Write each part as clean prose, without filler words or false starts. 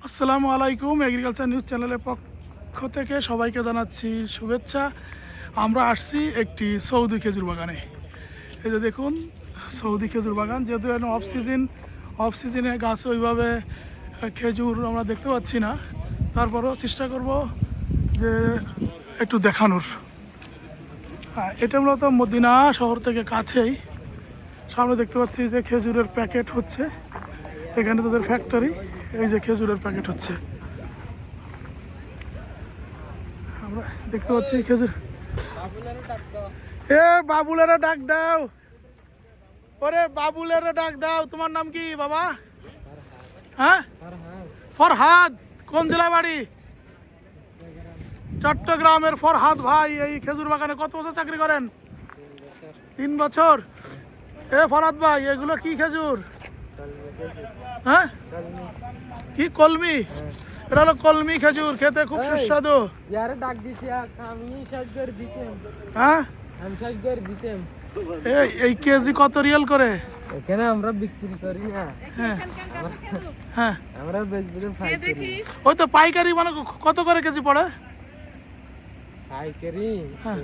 আসসালামু আলাইকুম। Agriculture news চ্যানেলের পক্ষ থেকে সবাইকে জানাচ্ছি শুভেচ্ছা। আমরা আসছি একটি সৌদি খেজুর বাগানে। এই যে দেখুন সৌদি খেজুর বাগান, যেহেতু এখন অফ সিজনে গাছ ওইভাবে খেজুর আমরা দেখতে পাচ্ছি না, তারপরেও চেষ্টা করব যে একটু দেখানোর। এটা মূলত মদিনা শহর থেকে কাছেই। সামনে দেখতে পাচ্ছি যে খেজুরের প্যাকেট হচ্ছে, এখানে তাদের ফ্যাক্টরি। এই যে খেজুরের প্যাকেট হচ্ছে, আমরা দেখতে পাচ্ছি খেজুর। এ বাবুলেরা ডাক দাও, ওরে বাবুলেরা ডাক দাও। তোমার নাম কি বাবা? হ্যাঁ, ফরহাদ। কোন জেলা বাড়ি? চট্টগ্রামের ফরহাদ ভাই এই খেজুর বাগানে কত বছর চাকরি করেন? 3 বছর। এ ফরহাদ ভাই, এগুলো কি খেজুর? হ্যাঁ, কি কলমি? এটা হলো কলমি খেজুর, খেতে খুব সুস্বাদু। হ্যাঁ, এই কেজি কত রিয়াল করে? এখানে আমরা বিক্রি করি না। হ্যাঁ, আমরা বেচবো পাইকারি। ওই তো পাইকারি, মানে কত করে কেজি পড়ে? পাইকারি হ্যাঁ,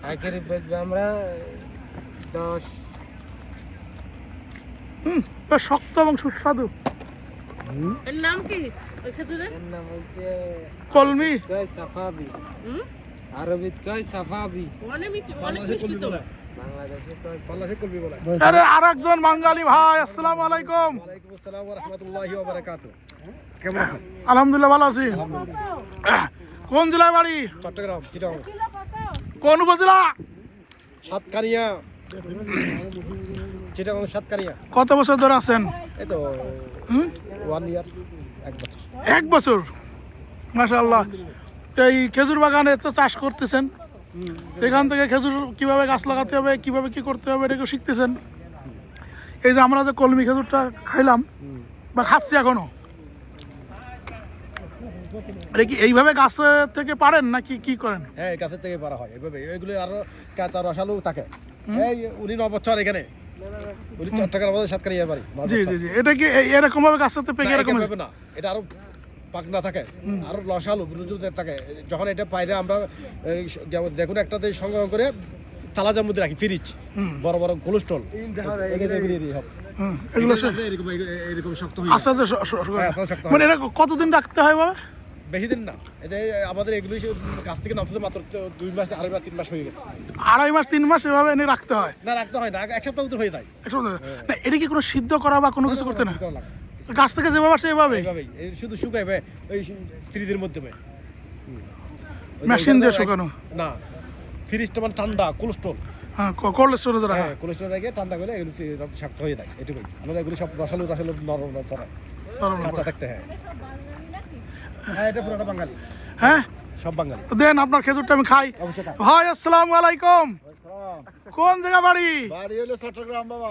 পাইকারি বেচবো আমরা 10। বেশ শক্ত এবং সুস্বাদু। এর নাম কি ওই খেজুরের? এর নাম হইছে কলমি। কয় সাফাবি। আরবিত কয় সাফাবি। অনেক মিষ্টি তো। বাংলাদেশে কয় বাংলাদেশে কলমি বলা। আরে আরেকজন বাঙালি ভাই, আসসালামু আলাইকুম। ওয়ালাইকুম আসসালাম ওয়া রাহমাতুল্লাহি ওয়া বারাকাতুহু। কেমন আছেন? আলহামদুলিল্লাহ ভালো আছি। কোন জেলায় বাড়ি? চট্টগ্রাম, চিটাগং, কোন উপজেলা? সাতকানিয়া, চিটাগং সাতকানিয়া। কত বছর ধরে আছেন? এই তো হুম? 1 ইয়ার, 1 বছর। 1 বছর, মাশাআল্লাহ। এই খেজুর বাগানে তো চাষ করতেছেন, এখান থেকে খেজুর কিভাবে গাছ লাগাতে হবে, কিভাবে কি করতে হবে, এটা শিখতেছেন। এই যে আমরা যে কলমি খেজুরটা খাইলাম বা খাচ্ছি এখনো, এটা কি এইভাবে গাছ থেকে পারেন নাকি কি করেন? হ্যাঁ, এই গাছের থেকে পারা হয় এভাবে। এগুলো আরো কাঁচা রসালো থাকে। এই উনি 9 বছর এখানে, উনি চট্টগ্রাম সাতকানিয়া বাড়ি। জি জি জি, এটা কি এরকম ভাবে গাছ থেকে পেকে এরকম? না, এটা আরো পাকনা থাকে, আরো রসালো রুজুতে থাকে। যখন এটা পাইরে আমরা দেখুন একটাতে সংগ্রহ করে তালাজার মধ্যে রাখি, ফ্রিজ, বড় বড় কোলেস্ট্রল, এগুলো এরকম শক্ত হয়ে আচ্ছা আচ্ছা, শক্ত হয়। মানে এটা কতদিন রাখতে হয় বাবা? বেশি দিন না, এটা আমাদের এগুলো গাছ থেকে নামতে মাত্র 2 মাস, 2.5 মাস, 3 মাস হয়ে গেছে। 2.5 মাস 3 মাস এভাবে এনে রাখতে হয়? না, রাখতে হয় না, 1 সপ্তাহ ভিতর হয়ে যায়। না, এটা কি কোনো সিদ্ধ করা বা কোনো কিছু করতে না? করা লাগে। গাছ থেকে যেভাবে আসে এভাবে এইভাবেই, এই শুধু শুকাইবে ওই ফ্রিজের মধ্যে। মেশিন দিয়ে শুকানো? না, ফ্রিজটা মানে ঠান্ডা, কোলেস্ট্রল। হ্যাঁ, কোল্ড স্টোরেজে রাখা। হ্যাঁ, কোলেস্ট্রল রেখে ঠান্ডা করে এগুলো শক্ত হয়ে যায়। এটুকুই। আমরা এগুলো সব রসালো রসালো নরম পড়ে কাঁচা থাকতে। হ্যাঁ হ্যাঁ, এটা পুরোটা বাঙালি। হ্যাঁ, সব বাঙালি। তো দেন আপনার খেজুরটা আমি খাই। অবশ্যই খাই। ভাই আসসালামু আলাইকুম। কোন জায়গা বাড়ি? বাড়ি হলো চট্টগ্রাম বাবা।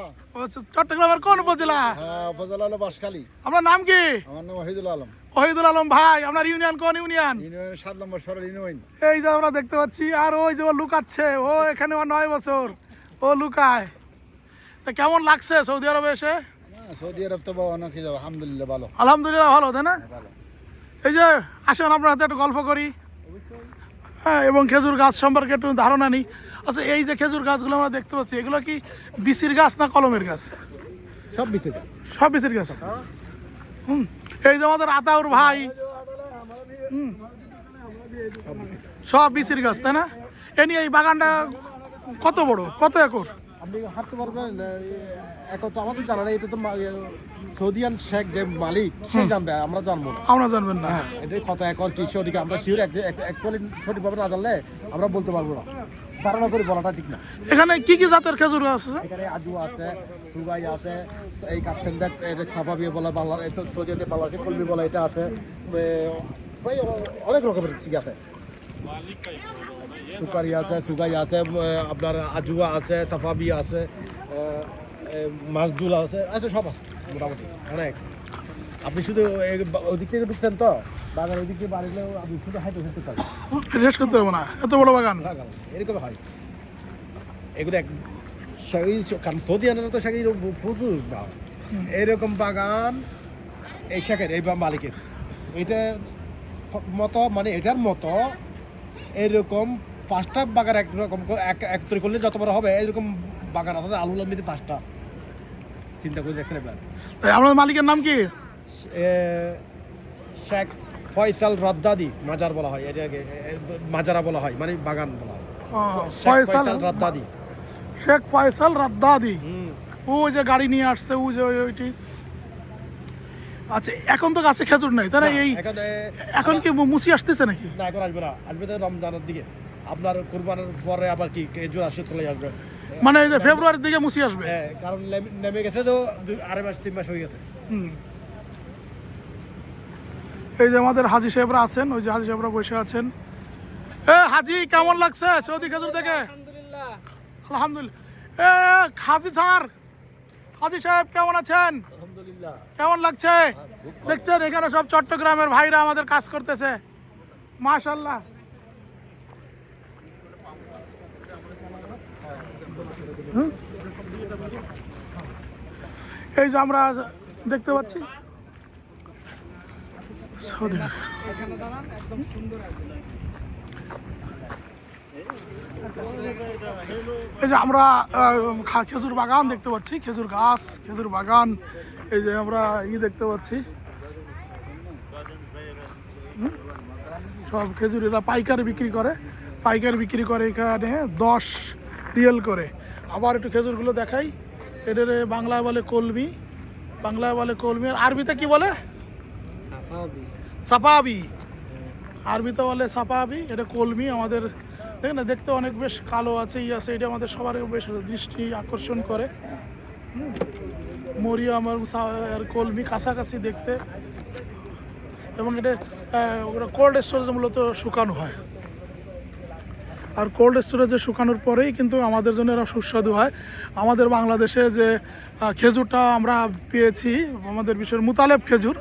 চট্টগ্রামের কোন উপজেলা? হ্যাঁ, উপজেলা হলো বাঁশখালী। আপনার নাম কি? আমার নাম ওহিদুল আলম। ওহিদুল আলম ভাই, আপনার ইউনিয়ন কোন ইউনিয়ন? ইউনিয়নের 7 নম্বর সরল ইউনিয়ন। এই যে আমরা দেখতে পাচ্ছি, আর ওই যে ও লুকাচ্ছে, ও এখানে 9 বছর ও লুকায়। তা কেমন লাগছে সৌদি আরবে এসে? সৌদি আরব তো বাবা অনেক যাবো, আলহামদুলিল্লাহ ভালো। আলহামদুলিল্লাহ ভালো, তাই না? ভালো। এই যে আসেন আপনার হাতে একটু গল্প করি। হ্যাঁ, এবং খেজুর গাছ সম্পর্কে একটু ধারণা নিই। আচ্ছা, এই যে খেজুর গাছগুলো আমরা দেখতে পাচ্ছি, এগুলো কি বিচির গাছ না কলমের গাছ? সব বিচে। সব বিচির গাছ। এই যে আমাদের আতাউর ভাই, সব বিচির গাছ, তাই না? এ নিয়ে এই বাগানটা কত বড়, কত একর? আপনি হাঁটতে পারবেন? এখন তো আমাদের জানা নেই, এটা তো সৌদিয়ান শেখ যে মালিক, সে জানবে, আমরা জানবো না। আমরা জানবেন না? হ্যাঁ, এটা কত একর কি সঠিক আমরা শিওর অ্যাকচুয়ালি সঠিকভাবে না জানলে আমরা বলতে পারবো না, ধারণা করে বলাটা ঠিক না। এখানে কি কি জাতের খেজুর গাছ আছে? এখানে আজু আছে, সুগাই আছে, এই কাচ্ছেন দেখ, এটা ছাপা বিয়ে বলা, বাংলা সৌদিয়াতে বাংলাদেশে কলমি বলা, এটা আছে, প্রায় অনেক রকমের আছে। সুকারি আছে, সুগাই আছে, আপনার আজুয়া আছে, সাফাবি আছে, মাসদুল আছে, সব আছে মোটামুটি অনেক। আপনি শুধু ওদিক থেকে ঢুকছেন তো বাগান, ওদিক থেকে বাড়িলেও আপনি শুধু হাইটে হাঁটতে পারেন, শেষ করতে পারবো না, এত বড় বাগান। এরকম হয় এগুলো। কারণ সৌদি আরবে তো প্রচুর এরকম বাগান এই শেখের এই বা মালিকের এটা মতো মানে এটার মতো এরকম 5টা বাগান একরকম এক তৈরি করলে যত বড় হবে এরকম বাগান আছে আলু লামিতে 5টা চিন্তা করে দেখছেন এবার আপনার মালিকের নাম কি? শেখ ফয়সাল রাদ্দাদি মাজার বলা হয় এটাকে মাজারা বলা হয় মানে বাগান বলা হয় ফয়সাল রাদ্দাদি শেখ ফয়সাল রাদ্দাদি। ও যে গাড়ি নিয়ে আসছে ও যে ওইটি। আচ্ছা এখন তো গাছে খেজুর নাই তারা এই এখন কি মুসি আসতেছে নাকি? না এখন আসবে না, আসবে তো রমজানের দিকে আপনার কুরবানের পরে আবার কি খেজুর আসে চলে আসবে মানে এই যে ফেব্রুয়ারির দিকে মুসি আসবে। হ্যাঁ কারণ নেমে গেছে তো 2.5 মাস 3 মাস হয়ে গেছে। এই যে আমাদের হাজি সাহেবরা আছেন, ওই যে হাজি সাহেবরা বসে আছেন। এ হাজি কেমন লাগছে সৌদি খেজুর থেকে? আলহামদুলিল্লাহ। এ হাজি স্যার, হাজি সাহেব কেমন আছেন? আলহামদুলিল্লাহ। কেমন লাগছে? দেখছেন এখানে সব চট্টগ্রামের ভাইরা আমাদের কাজ করতেছে, মাশাআল্লাহ। এই যে আমরা দেখতে পাচ্ছি সৌদি এই যে আমরা খেজুর বাগান দেখতে পাচ্ছি, খেজুর গাছ, খেজুর বাগান। এই যে আমরা দেখতে পাচ্ছি সব খেজুর এরা পাইকারি বিক্রি করে, পাইকারি বিক্রি করে এখানে 10 রিয়াল করে। আবার একটু খেজুরগুলো দেখাই। এদের বাংলায় বলে কলমি, বাংলায় বলে কলমি, আর আরবিতে কি বলে? সাপাবি। আরবিতে বলে সাপাবি, এটা কলমি। আমাদের দেখেন না, দেখতে অনেক বেশ কালো আছে, আছে, এটা আমাদের সবার বেশ দৃষ্টি আকর্ষণ করে। মরিয়াম আর কলমি কাছাকাছি দেখতে, এবং এটা কোল্ড স্টোরেজে মূলত শুকানো হয়। আর কোল্ড স্টোরেজে শুকানোর পরেই কিন্তু আমাদের জন্য এরা সুস্বাদু হয়। আমাদের বাংলাদেশে যে খেজুরটা আমরা পেয়েছি, আমাদের বিশেষ মুতালেব খেজুর,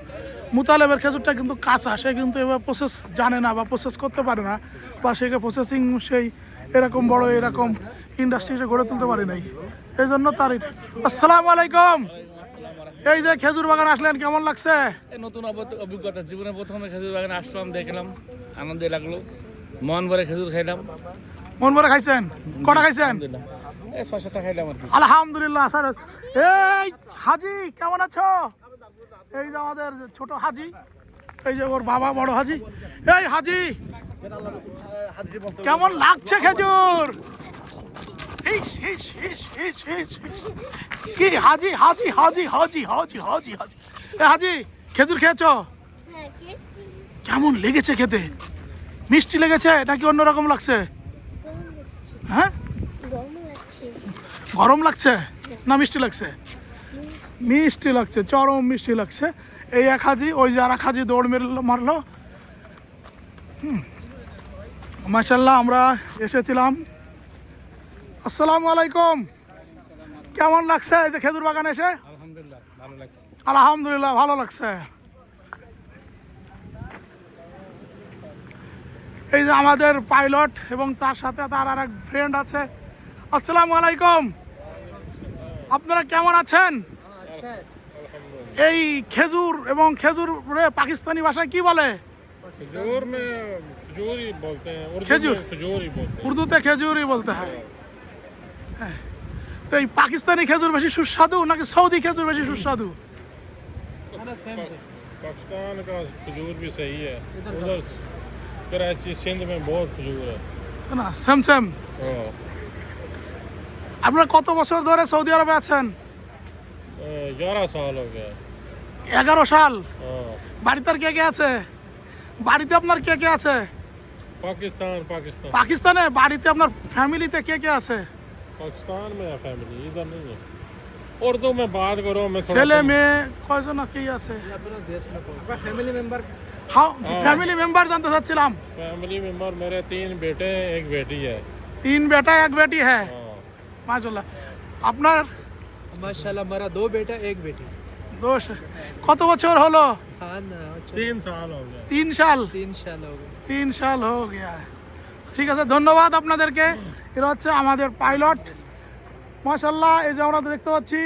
মুতালেবের খেজুরটা কিন্তু কাঁচা, সে কিন্তু এবার প্রসেস জানে না বা প্রসেস করতে পারে না, বা সেকে প্রসেসিং সেই এরকম বড় এরকম ইন্ডাস্ট্রিতে গড়ে তুলতে পারে নাই, এই জন্য তার। আসসালামু আলাইকুম। এই যে খেজুর বাগান আসলেন, কেমন লাগছে? নতুন অভিজ্ঞতা, জীবনে প্রথমে খেজুর বাগানে আসলাম, দেখলাম, আনন্দ লাগলো, মন ভরে খেজুর খাইলাম। মন ভরে খাইছেন? কটা খাইছেন? এই 6-7টা খাইলাম আর কি। আলহামদুলিল্লাহ। স্যার এই হাজি কেমন আছো? এই যে আমাদের ছোট হাজি, এই যে ওর বাবা বড় হাজি। এই হাজি কেমন লাগছে খেজুর? কি হাজি হাজি হাজি হাজি হাজি হাজি হাজি এ হাজি খেজুর খেয়েছো? কেমন লেগেছে খেতে? মিষ্টি লেগেছে নাকি অন্যরকম লাগছে? হ্যাঁ গরম লাগছে না মিষ্টি লাগছে? মিষ্টি লাগছে, চরম মিষ্টি লাগছে। এই এক হাজি, ওই যে আর এক হাজি দৌড় মারলো। মাশাআল্লাহ। আমরা এসেছিলাম। আসসালামু আলাইকুম। কেমন লাগছে এই যে খেজুর বাগানে এসে? আলহামদুলিল্লাহ ভালো লাগছে। আলহামদুলিল্লাহ ভালো লাগছে। এই যে আমাদের পাইলট এবং তার সাথে তার আর এক ফ্রেন্ড আছে। আসসালামু আলাইকুম। আপনারা কেমন আছেন? এই খেজুর এবং খেজুর পাকিস্তানি ভাষায় কি বলে? খেজুর মে খেজুরি বলতে हैं, খেজুর খেজুরি বলতে हैं। উর্দুতে খেজুরই বলতে হয়। হ্যাঁ। তো এই পাকিস্তানি খেজুর বেশি সুস্বাদু নাকি সৌদি খেজুর বেশি সুস্বাদু? पाकिस्तान का खजूर भी सही है, उधर कराची सिंध में बहुत खजूर है। না সেম সেম। हाँ। আপনারা কত বছর ধরে সৌদি আরবে আছেন? 11 साल हो गया। 11 সাল। हाँ। বাড়িতে আর কে কে আছে? বাড়িতে আপনার কে কে আছে? पाकिस्तान পাকিস্তানে বাড়িতে আপনার ফ্যামিলিতে কে কে আছে? पाकिस्तान में है फैमिली, इधर नहीं है। उर्दू में बात करो, मैं थोड़ा ছেলে सा- মেয়ে কয়জন কি আছে? फैमिली मेंबर হ্যাঁ ফ্যামিলি মেম্বার জানতে চাচ্ছিলাম। फैमिली मेंबर मेरे 3 बेटे हैं, 1 बेटी है। 3 बेटा 1 बेटी है। हाँ। মাশাআল্লাহ। আপনার माशाल्लाह मेरा 2 बेटा 1 बेटी। দোষ কত বছর হলো? हाँ ना 3 साल हो गया। 3 সাল। 3 साल हो गए। 3 সাল হয়ে গিয়া। ঠিক আছে, ধন্যবাদ আপনাদেরকে। এরা হচ্ছে আমাদের পাইলট। মাশাআল্লাহ। এই যে আমরা দেখতে পাচ্ছি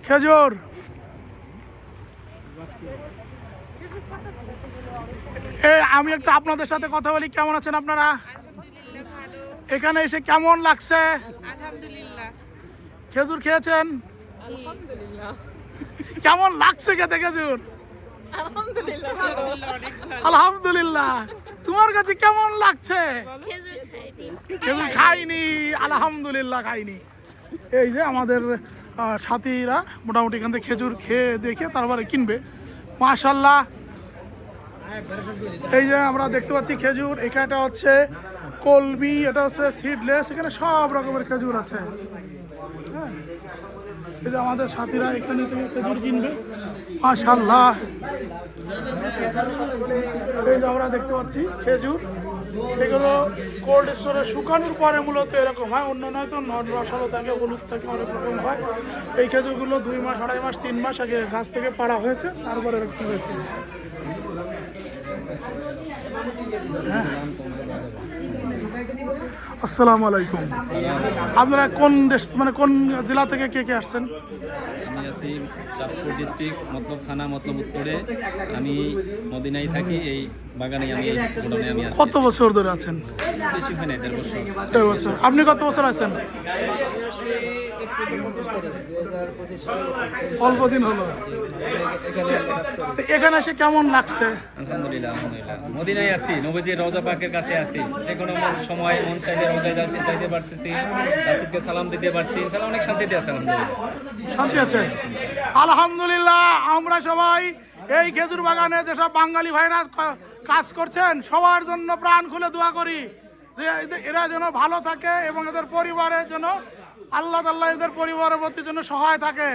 খেজুর, আমি একটু আপনাদের সাথে কথা বলি, কেমন আছেন আপনারা? এখানে এসে কেমন লাগছে? আলহামদুলিল্লাহ। খেজুর খেয়েছেন? কেমন লাগছে খেতে খেজুর? আলহামদুলিল্লাহ। তোমার কাছে কেমন লাগছে? খেজুর খাইনি, আলহামদুলিল্লাহ খাইনি। এই যে আমাদের সাথীরা মোটামুটি এখান থেকে খেজুর খেয়ে দেখে তারপরে কিনবে। মাশাল্লাহ, এই যে আমরা দেখতে পাচ্ছি খেজুর, এখানটা হচ্ছে কলমি, এটা হচ্ছে সিডলেস, এখানে সব রকমের খেজুর আছে। হ্যাঁ, এই যে আমাদের সাথীরা এখানে থেকে খেজুর কিনবে। মাশাল্লাহ, এই যে আমরা দেখতে পাচ্ছি খেজুর, এগুলো কোল্ড স্টোরে শুকানোর পরে মূলত এরকম হয়, অন্য নয় তো রসালো থাকে, হলুদ থাকে, অনেক রকম হয়। এই খেজুরগুলো 2 মাস, 2.5 মাস, 3 মাস আগে গাছ থেকে পাড়া হয়েছে, তারপরে এরকম হয়েছে। আসসালামু আলাইকুম। আপনারা কোন দেশ, মানে কোন জেলা থেকে কে কে আসছেন? আমি আছি চাঁদপুর ডিস্ট্রিক্ট, মতলব থানা, মতলব উত্তরে। আমি মদিনায় থাকি, এই বাগানে আমি, এই গোডাউনে আমি আছি। কত বছর ধরে আছেন? বেশি হয় না, 1.5 বছর। 1.5 বছর। আপনি কত বছর আছেন? অল্প দিন হলো। এখানে এসে কেমন লাগছে? আলহামদুলিল্লাহ, আলহামদুলিল্লাহ। মদিনায় আছি, নবীজির রওজা পাকের কাছে আছি। যে কোনো সময় মন চাইলে রওজায় যাইতে পারতেছি, রাসূলকে সালাম দিতে পারছি। ইনশাআল্লাহ অনেক শান্তিতে আছে, আলহামদুলিল্লাহ। শান্তি আছে, আলহামদুলিল্লাহ। আমরা সবাই এই খেজুর বাগানে যেসব বাঙালি ভাইরা কাজ করছেন, সবার জন্য প্রাণ খুলে দোয়া করি যে এরা যেন ভালো থাকে এবং এদের পরিবারের জন্য আল্লাহ তাআলা এদের পরিবারের প্রতি যেন সহায় থাকে।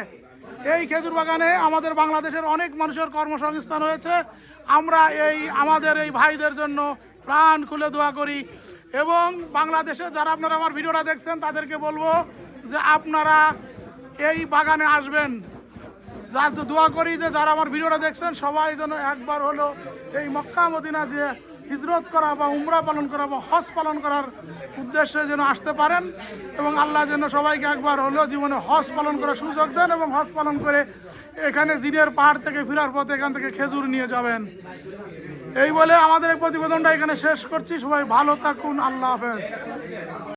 এই খেজুর বাগানে আমাদের বাংলাদেশের অনেক মানুষের কর্মসংস্থান হয়েছে। আমরা আমাদের এই ভাইদের জন্য প্রাণ খুলে দোয়া করি। এবং বাংলাদেশে যারা আপনারা আমার ভিডিওটা দেখছেন, তাদেরকে বলবো যে আপনারা এই বাগানে আসবেন। দোয়া করি যে যারা আমার ভিডিওটা দেখছেন, সবাই যেন একবার হলো এই মক্কা মদিনা যে হিজরত করা বা উমরা পালন করা বা হজ পালন করার উদ্দেশ্যে যেন আসতে পারেন, এবং আল্লাহ যেন সবাইকে একবার হলেও জীবনে হজ পালন করার সুযোগ দেন, এবং হজ পালন করে এখানে জিনের পাহাড় থেকে ফেরার পথে এখান থেকে খেজুর নিয়ে যাবেন। এই বলে আমাদের এই প্রতিবেদনটা এখানে শেষ করছি। সবাই ভালো থাকুন, আল্লাহ হাফেজ।